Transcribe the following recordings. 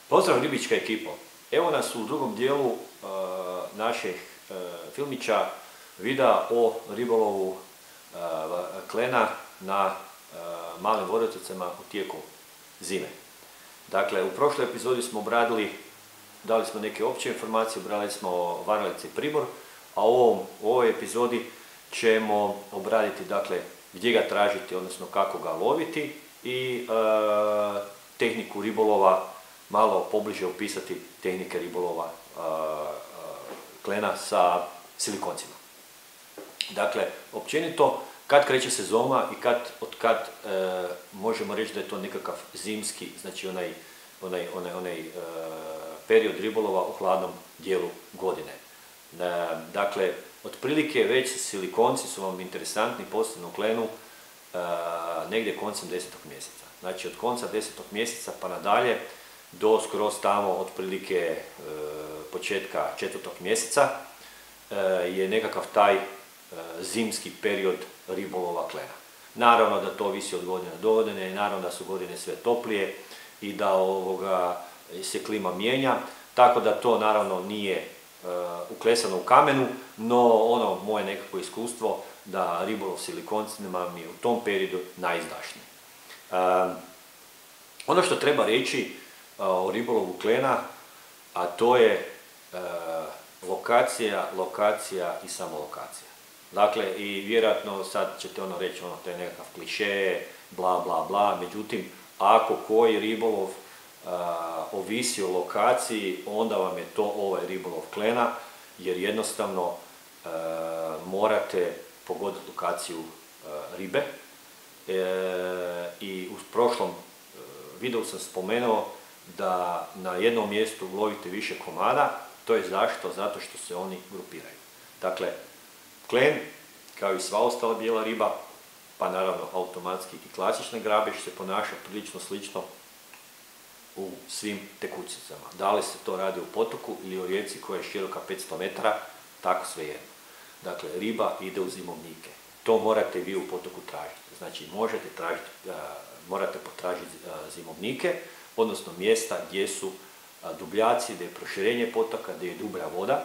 Pozdrav ribička ekipo. Evo nas u drugom dijelu našeg filmića videa o ribolovu klena na malim vodotocima u tijeku zime. Dakle, u prošloj epizodi smo dali smo neke opće informacije, obradili smo varalice i pribor, a u ovoj epizodi ćemo obraditi dakle, gdje ga tražiti, odnosno kako ga loviti i tehniku ribolova, malo pobliže opisati tehnike ribolova klena sa silikoncima. Dakle, općenito, kad kreće sezona i od kad možemo reći da je to nekakav zimski, znači onaj period ribolova u hladnom dijelu godine. Dakle, otprilike već silikonci su vam interesantni posebno u klenu negdje koncem 10. mjeseca. Znači, od konca 10. mjeseca pa nadalje do skroz tamo otprilike početka 4. mjeseca je nekakav taj zimski period ribolova klena. Naravno da to visi od godine do godine, naravno da su godine sve toplije i da se klima mijenja, tako da to naravno nije uklesano u kamenu, no ono moje nekako iskustvo da ribolov silikoncima mi je u tom periodu najizdašniji. Ono što treba reći o ribolovu klena, a to je lokacija i samolokacija. Dakle, i vjerojatno sad ćete reći, to je nekakav kliše, bla bla bla, međutim, ako koji ribolov ovisi o lokaciji, onda vam je to ovaj ribolov klena, jer jednostavno morate pogoditi lokaciju ribe. I u prošlom videu sam spomenuo da na jednom mjestu lovite više komada. To je zašto? Zato što se oni grupiraju. Dakle, klen, kao i sva ostala bijela riba, pa naravno automatski i klasični grabež, se ponaša prilično slično u svim tekućicama. Da li se to radi u potoku ili u rijeci koja je široka 500 metara, tako svejedno. Dakle, riba ide u zimovnike. To morate vi u potoku tražiti. Znači, morate potražiti zimovnike, odnosno mjesta gdje su dubljaci, gdje je proširenje potoka, gdje je dublja voda,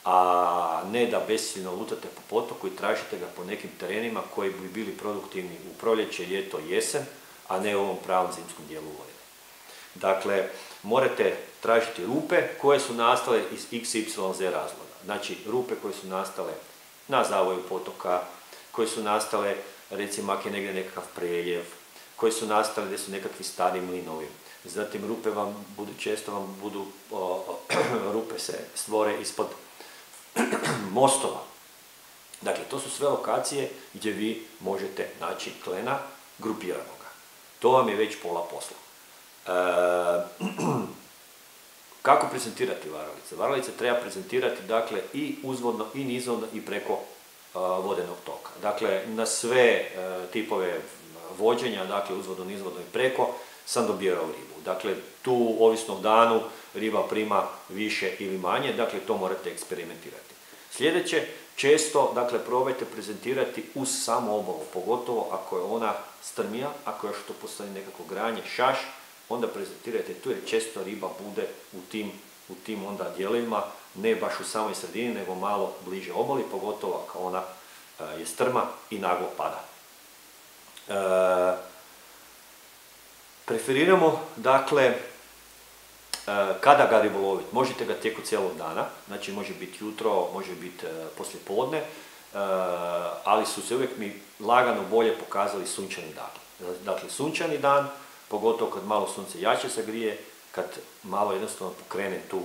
a ne da besiljno lutate po potoku i tražite ga po nekim terenima koji bi bili produktivni u proljeće, ljeto i jesen, a ne u ovom pravom zimskom dijelu godine. Dakle, morate tražiti rupe koje su nastale iz XYZ razloga. Znači, rupe koje su nastale na zavoju potoka, koje su nastale, recimo, ako je negdje nekakav preljev, koje su nastale gdje su nekakvi stari mlinovi. Zatim, rupe rupe se stvore ispod mostova. Dakle, to su sve lokacije gdje vi možete naći klena grupiranoga. To vam je već pola posla. Kako prezentirati varalice? Varalice treba prezentirati dakle i uzvodno i nizvodno i preko vodenog toka. Dakle, na sve tipove vođenja, dakle uzvodno, nizvodno i preko, sam dobirao ribu. Dakle, tu ovisno o danu riba prima više ili manje, dakle to morate eksperimentirati. Sljedeće, često, dakle, probajte prezentirati uz samu obalu, pogotovo ako je ona strmija, ako još to postoji nekako granje, šaš, onda prezentirajte tu jer često riba bude u tim onda dijelovima, ne baš u samoj sredini, nego malo bliže obali, pogotovo ako ona je strma i naglo pada. Preferiramo, dakle, kada ga riboloviti. Možete ga tijekom cijelog dana, znači može biti jutro, može biti poslijepodne, ali su se uvijek mi lagano bolje pokazali sunčani dan. Dakle, sunčani dan, pogotovo kad malo sunce jače zagrije, kad malo jednostavno pokrene tu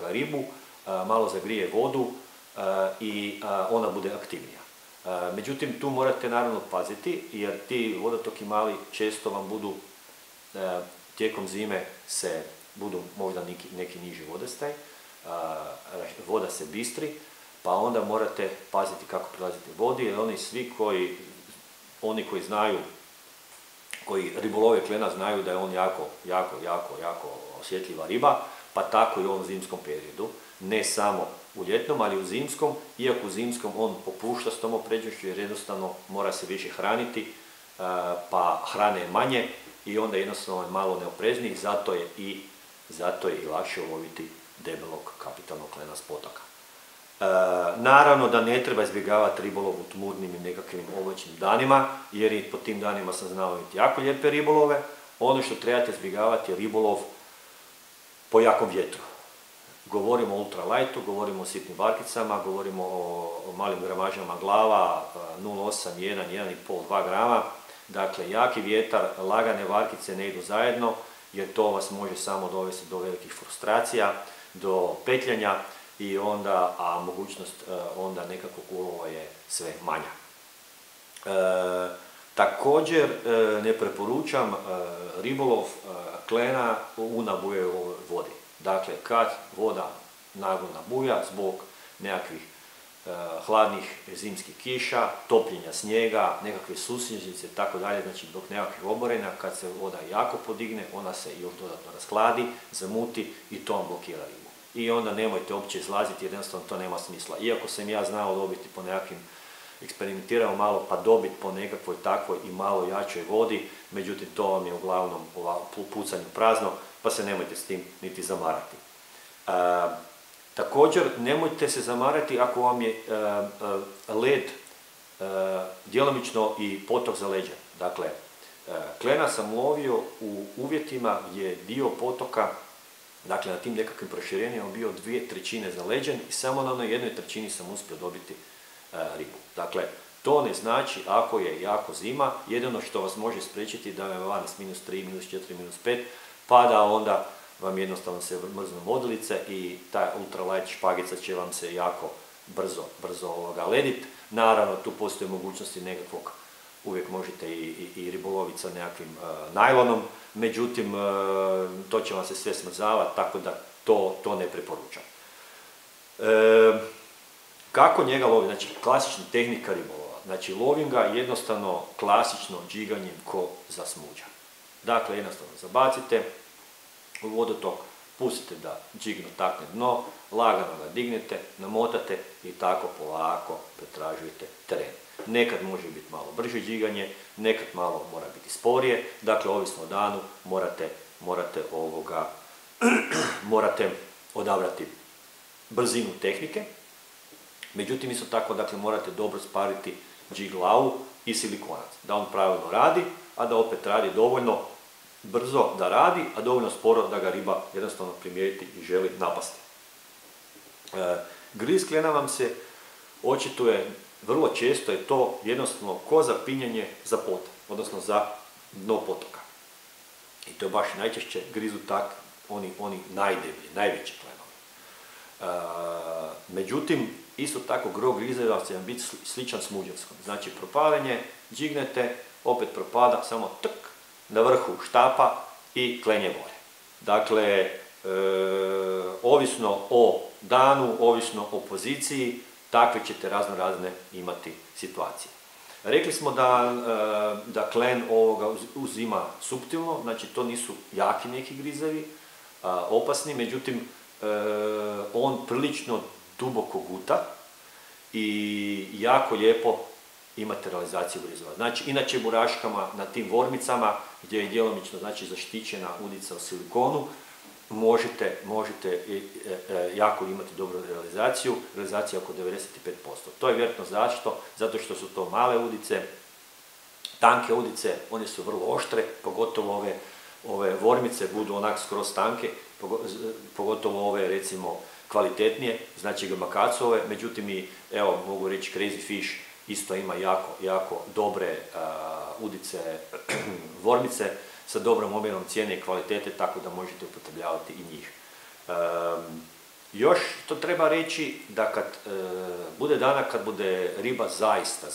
ribu, malo zagrije vodu i ona bude aktivnija. Međutim, tu morate naravno paziti, jer ti vodotoki mali često vam budu tijekom zime budu možda neki niži vodostaj, voda se bistri, pa onda morate paziti kako prilazite vodi, jer oni koji znaju, koji ribolove klena znaju da je on jako osjetljiva riba, pa tako i u ovom zimskom periodu. Ne samo u ljetnom, ali u zimskom, iako u zimskom on popušta stomopređnošću jer jednostavno mora se više hraniti, pa hrane je manje i onda jednostavno je malo neoprezniji, zato je i lakše uloviti debelog kapitalnog klena s potoka. Naravno da ne treba izbjegavati ribolov u tmurnim i nekakvim oblačnim danima, jer i po tim danima sam znao vidjeti jako lijepe ribolove. Ono što trebate izbjegavati je ribolov po jakom vjetru. Govorimo o ultralightu, govorimo o sitnim varkicama, govorimo o malim gramažama glava, 0,8, 1, 1,5, 2 grama. Dakle, jaki vjetar, lagane varkice ne idu zajedno, jer to vas može samo dovesti do velikih frustracija, do petljanja i onda, a mogućnost onda nekakvog ulova je sve manja. Također ne preporučam ribolov klena u nabujevoj vodi. Dakle, kad voda naglo nabuja zbog nekakvih hladnih zimskih kiša, topljenja snijega, nekakve susnježnice i tako dalje, znači zbog nekakvih oborena, kad se voda jako podigne, ona se još dodatno rashladi, zamuti i to vam blokira ribu. I onda nemojte uopće izlaziti, jer jednostavno to nema smisla. Iako sam ja znao dobiti po nekakvim, eksperimentirao malo pa dobiti po nekakvoj takvoj i malo jačoj vodi, međutim to vam je uglavnom pucanje prazno, pa se nemojte s tim niti zamarati. Također, nemojte se zamarati ako vam je led djelomično i potok zaleđen. Dakle, klena sam lovio u uvjetima gdje je dio potoka, dakle na tim nekakvim proširenjima bio 2/3 zaleđen i samo na onoj 1/3 sam uspio dobiti ribu. Dakle, to ne znači ako je jako zima, jedino što vas može spriječiti da je van s -3, -4, -5, pa da onda vam jednostavno se mrznu modelice i ta ultralight špagica će vam se jako brzo ledit. Naravno, tu postoje mogućnosti nekakvog, uvijek možete i riboloviti sa nekakvim najlonom, međutim, to će vam se sve smrzavati, tako da to ne preporučam. Kako njega loviti? Znači, klasična tehnika ribolova. Znači, lovim ga jednostavno klasično džiganjem ko za smuđa. Dakle, jednostavno zabacite u vodotok, pustite da džigno takne dno, lagano ga dignete, namotate i tako polako pretražujete teren. Nekad može biti malo brže džiganje, nekad malo mora biti sporije, dakle, ovisno o danu morate odabrati brzinu tehnike. Međutim, isto tako, dakle, morate dobro spariti džig glavu i silikonac, da on pravilno radi, a da opet radi dovoljno brzo da radi, a dovoljno sporo da ga riba jednostavno primijeti i želi napasti. Griz klena vam se očituje vrlo često, je to jednostavno ko zapinjanje za pot, odnosno za dno potoka. I to je baš najčešće grizu tak oni najdeblji, najveći klenovi. Međutim, isto tako gro grizeva će vam biti sličan smuđarskom. Znači, propadanje, džignete, opet propada, samo trk, na vrhu štapa i klenje gore. Dakle, ovisno o danu, ovisno o poziciji, takve ćete razne imati situacije. Rekli smo da klen uzima suptilno, znači to nisu jaki neki grizevi, opasni, međutim on prilično duboko guta i jako lijepo imate realizaciju grizova. Znači, inače buraškama na tim vormicama, gdje je djelomično zaštićena udica u silikonu, možete jako imati dobru realizaciju oko 95%. To je vjerojatno zašto? Zato što su to male udice, tanke udice, one su vrlo oštre, pogotovo ove vormice budu onak skroz tanke, pogotovo ove recimo kvalitetnije, znači gamakacove, međutim i, evo, mogu reći Crazy Fish isto ima jako dobre udice, vormice sa dobrom omjerom cijene i kvalitete, tako da možete upotrebljavati i njih. Još to treba reći da kad bude dana kad bude riba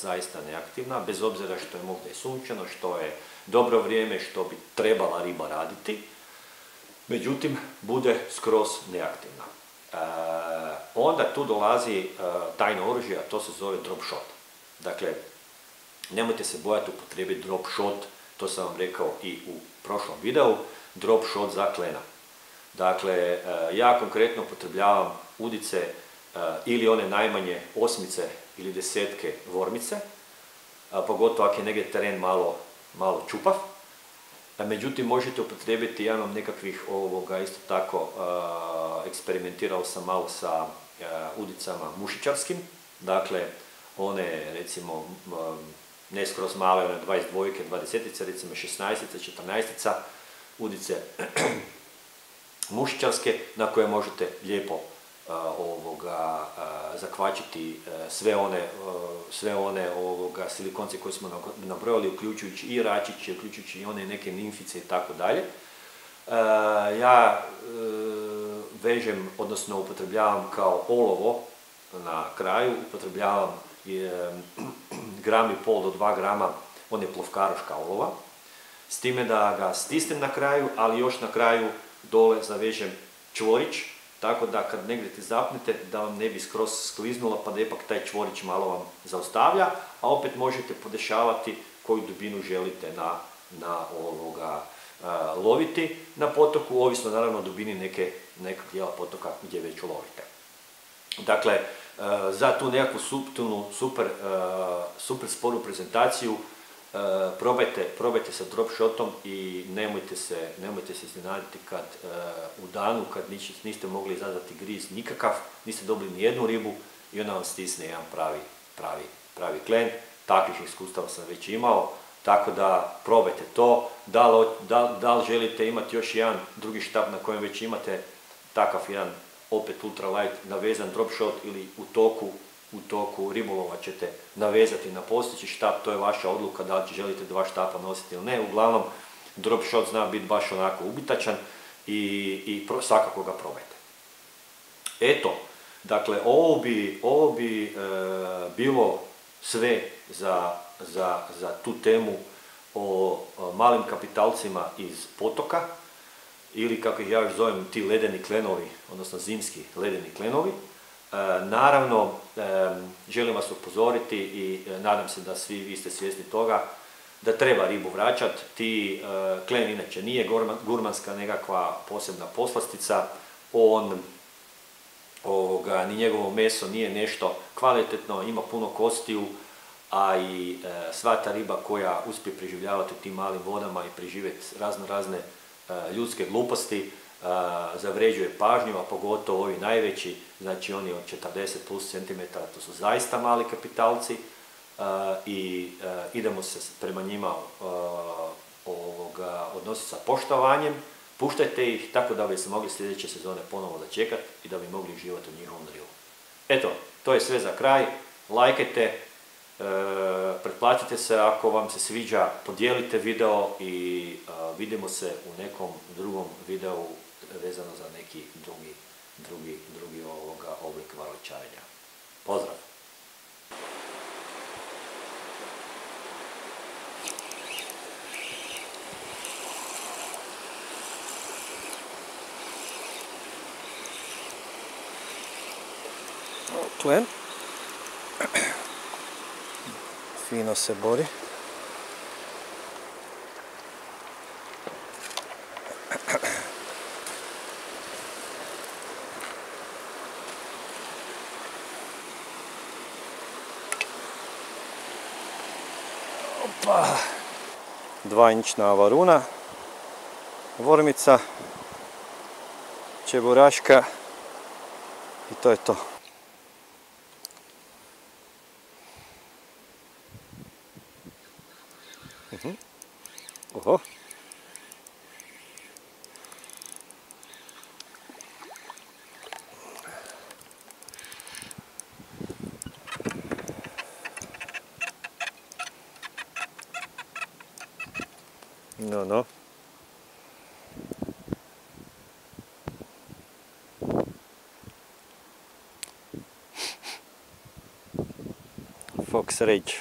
zaista neaktivna, bez obzira što je možda i sunčano, što je dobro vrijeme, što bi trebala riba raditi, međutim bude skroz neaktivna. Onda tu dolazi tajno oružje, a to se zove drop shot. Dakle, nemojte se bojati upotrijebiti drop shot, to sam vam rekao i u prošlom videu, drop shot za klena. Dakle, ja konkretno upotrebljavam udice ili one najmanje osmice ili desetke vormice, pogotovo ako je negdje teren malo čupav. Međutim, možete upotrijebiti, ja imam nekakvih isto tako eksperimentirao sam malo sa udicama mušičarskim, dakle one recimo ne skroz male, one 22, 20, recimo 16, 14 udice mušičarske na koje možete lijepo zakvačiti sve one silikonce koje smo nabrojali, uključujući i račiće, uključujući i one neke nimfice i tako dalje. Ja vežem, odnosno upotrebljavam kao olovo na kraju, upotrebljavam 1,5 grama do 2 grama one plovkaroška olova, s time da ga stisnem na kraju, ali još na kraju dole zavežem čvorić, tako da kad negdje te zapnete da vam ne bi skroz skliznulo pa da ipak taj čvorić malo vam zaustavlja, a opet možete podešavati koju dubinu želite loviti na potoku, ovisno naravno o dubini nekog dijela potoka gdje već lovite. Dakle, za tu nekakvu super sporu prezentaciju probajte sa drop shotom i nemojte se iznenaditi kad u danu kad niste mogli izazvati griz nikakav, niste dobili ni jednu ribu i onda vam stisne jedan pravi klen. Takvih iskustava sam već imao, tako da probajte to. Da li želite imati još jedan drugi štap na kojem već imate takav jedan opet ultralight navezan drop shot ili u toku ribolova ćete navezati na postojeći štap, to je vaša odluka da li želite 2 štapa nositi ili ne. Uglavnom, drop shot zna biti baš onako ubitačan i svakako ga probajte. Eto, dakle, ovo bi bilo sve za tu temu o malim kapitalcima iz potoka, ili kako ih ja još zovem ti ledeni klenovi, odnosno zimski ledeni klenovi. Naravno, želim vas upozoriti i nadam se da svi vi ste svjesni toga da treba ribu vraćati. Klen inače nije gurmanska nekakva posebna poslastica, ni njegovo meso nije nešto kvalitetno, ima puno kostiju, a i sva ta riba koja uspije preživljavati u tim malim vodama i preživjeti razne ljudske gluposti, zavređuje pažnju, a pogotovo ovi najveći, znači oni od 40 plus centimetara, to su zaista mali kapitalci i idemo se prema njima odnositi sa poštovanjem. Puštajte ih tako da bi se mogli sljedeće sezone ponovo dočekati i da bi mogli živjeti u njihovom rivu. Eto, to je sve za kraj. Lajkajte, pretplatite se ako vam se sviđa, podijelite video i vidimo se u nekom drugom videu vezano za neki drugi oblik varličarenja. Pozdrav! Klen. Fino se bori. Opa. 2-inčna varuna, vormica, čeburaška i to je to. Oho. No. Fox Rage.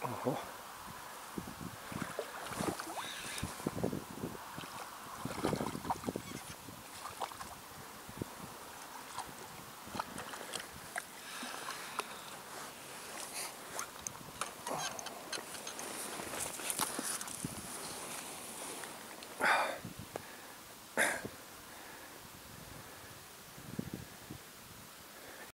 Oho.